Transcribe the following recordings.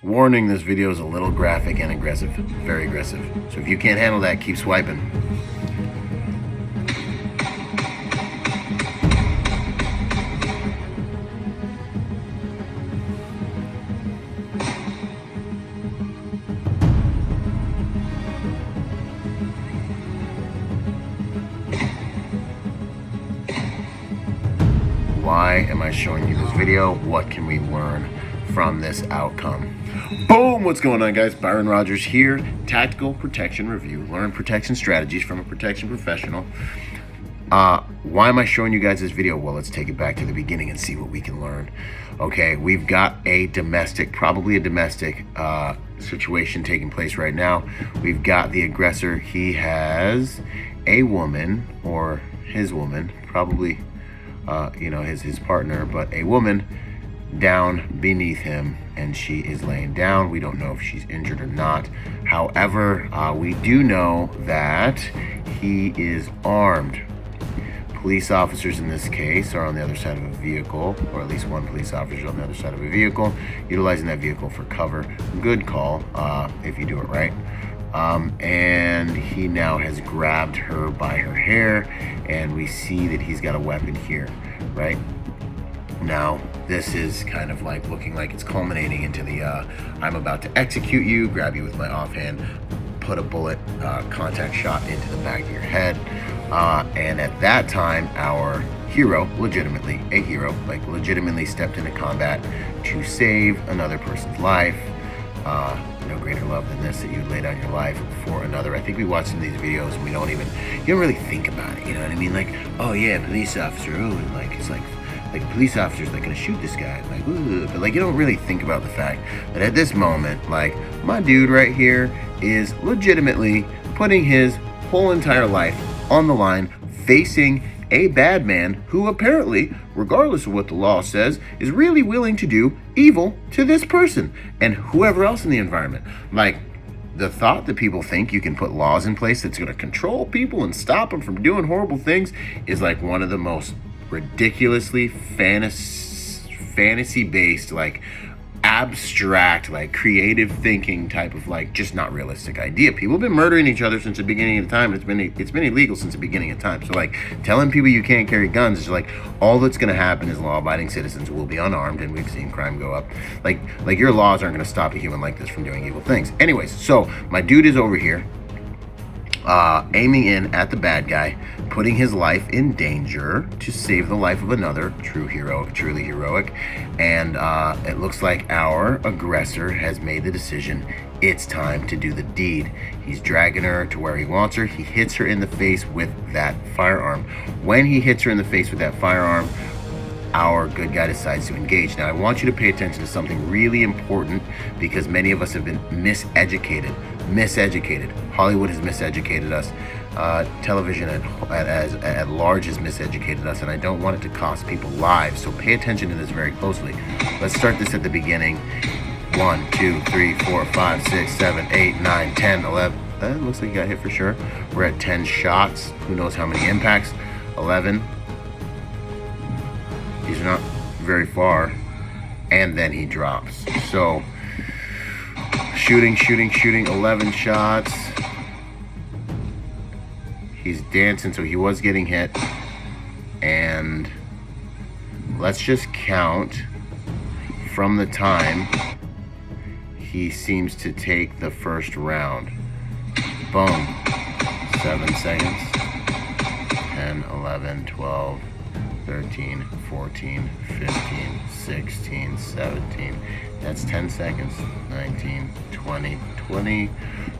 Warning, this video is a little graphic and aggressive. Very aggressive. So if you can't handle that, keep swiping. Why am I showing you this video? What can we learn from this outcome? Boom! What's going on, guys? Byron Rodgers here. Tactical Protection Review. Learn protection strategies from a protection professional. Why am I showing you guys this video? Well, let's take it back to the beginning and see what we can learn. Okay, we've got a domestic, probably a domestic situation taking place right now. We've got the aggressor. He has a woman, or his woman, probably his partner, but a woman down beneath him, and she is laying down. We don't know if she's injured or not. However, we do know that he is armed. Police officers in this case are on the other side of a vehicle, or at least one police officer on the other side of a vehicle, utilizing that vehicle for cover. Good call, if you do it right. And he now has grabbed her by her hair, and we see that he's got a weapon here, right? Now, this is kind of like looking like it's culminating into the I'm about to execute you, grab you with my offhand, put a bullet contact shot into the back of your head. And at that time, our hero, legitimately a hero, like legitimately stepped into combat to save another person's life. No greater love than this, that you'd lay down your life for another. I think we watch some of these videos and you don't really think about it, you know what I mean? Like, oh yeah, police officer, oh, and like, it's like police officers like gonna shoot this guy, like, ooh. But like, you don't really think about the fact that at this moment, like, my dude right here is legitimately putting his whole entire life on the line, facing a bad man who apparently, regardless of what the law says, is really willing to do evil to this person and whoever else in the environment. Like, the thought that people think you can put laws in place that's going to control people and stop them from doing horrible things is like one of the most ridiculously fantasy-based, like, abstract, like, creative thinking type of, like, just not realistic idea. People have been murdering each other since the beginning of time. It's been illegal since the beginning of time. So, like, telling people you can't carry guns is like, all that's going to happen is law-abiding citizens will be unarmed, and we've seen crime go up. Like your laws aren't going to stop a human like this from doing evil things. Anyways, so my dude is over here aiming in at the bad guy, putting his life in danger to save the life of another. Truly heroic. And it looks like our aggressor has made the decision. It's time to do the deed. He's dragging her to where he wants her. He hits her in the face with that firearm. When he hits her in the face with that firearm, our good guy decides to engage. Now, I want you to pay attention to something really important, because many of us have been miseducated. Hollywood has miseducated us. Television at large has miseducated us, and I don't want it to cost people lives. So pay attention to this very closely. Let's start this at the beginning. 1, 2, 3, 4, 5, 6, 7, 8, 9, 10, 11. Looks like you got hit for sure. We're at 10 shots. Who knows how many impacts? 11. These are not very far. And then he drops. So shooting, 11 shots. He's dancing, so he was getting hit. And let's just count from the time he seems to take the first round. Boom. 7 seconds. 10, 11, 12, 13, 14, 15, 16, 17. That's 10 seconds. 19, 20.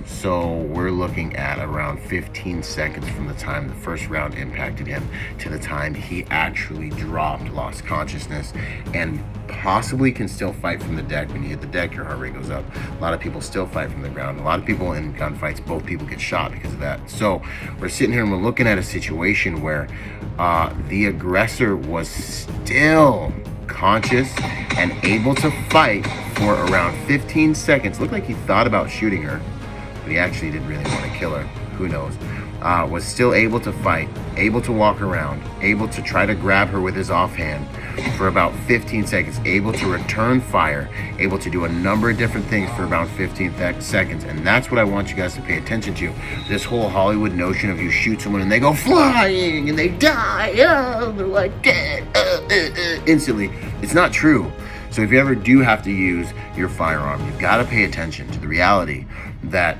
So we're looking at around 15 seconds from the time the first round impacted him to the time he actually dropped, lost consciousness, and possibly can still fight from the deck. When you hit the deck, your heart rate goes up. A lot of people still fight from the ground. A lot of people in gunfights, both people get shot because of that. So we're sitting here and we're looking at a situation where the aggressor was still conscious and able to fight for around 15 seconds. Looked like he thought about shooting her, but he actually didn't really want to kill her. Who knows? Was still able to fight, able to walk around, able to try to grab her with his offhand, for about 15 seconds, able to return fire, able to do a number of different things for about 15 seconds. And that's what I want you guys to pay attention to. This whole Hollywood notion of you shoot someone and they go flying and they die, oh, they're like dead instantly. It's not true. So if you ever do have to use your firearm, you've got to pay attention to the reality that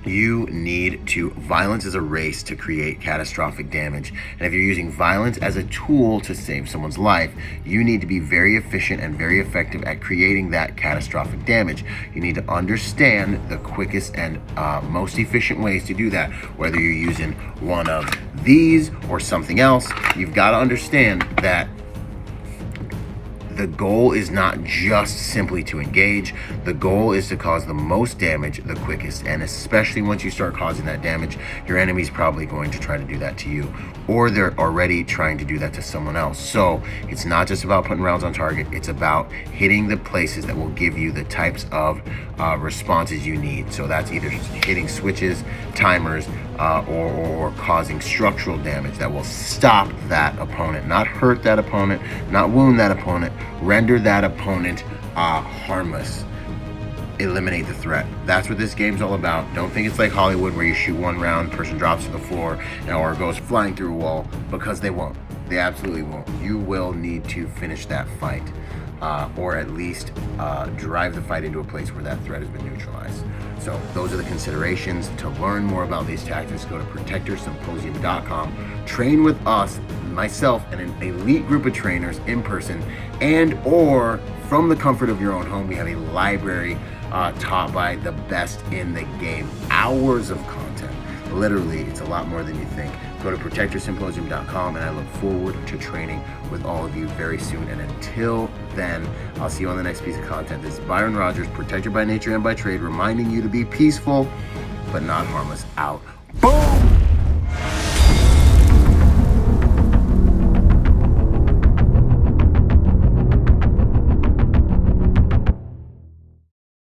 violence is a race to create catastrophic damage. And if you're using violence as a tool to save someone's life, you need to be very efficient and very effective at creating that catastrophic damage. You need to understand the quickest and most efficient ways to do that. Whether you're using one of these or something else, you've got to understand that the goal is not just simply to engage. The goal is to cause the most damage the quickest. And especially once you start causing that damage, your enemy's probably going to try to do that to you, or they're already trying to do that to someone else. So it's not just about putting rounds on target. It's about hitting the places that will give you the types of responses you need. So that's either hitting switches, timers, or causing structural damage that will stop that opponent, not hurt that opponent, not wound that opponent, render that opponent harmless, eliminate the threat. That's what this game's all about. Don't think it's like Hollywood where you shoot one round, person drops to the floor, or goes flying through a wall, because they won't. They absolutely won't. You will need to finish that fight, or at least drive the fight into a place where that threat has been neutralized. So those are the considerations. To learn more about these tactics, go to protectorsymposium.com. Train with us, myself, and an elite group of trainers in person, and or from the comfort of your own home. We have a library taught by the best in the game. Hours of content. Literally, it's a lot more than you think. Go to protectorsymposium.com, and I look forward to training with all of you very soon. And until then, I'll see you on the next piece of content. This is Byron Rodgers, protector by nature and by trade, reminding you to be peaceful but not harmless. Out. Boom!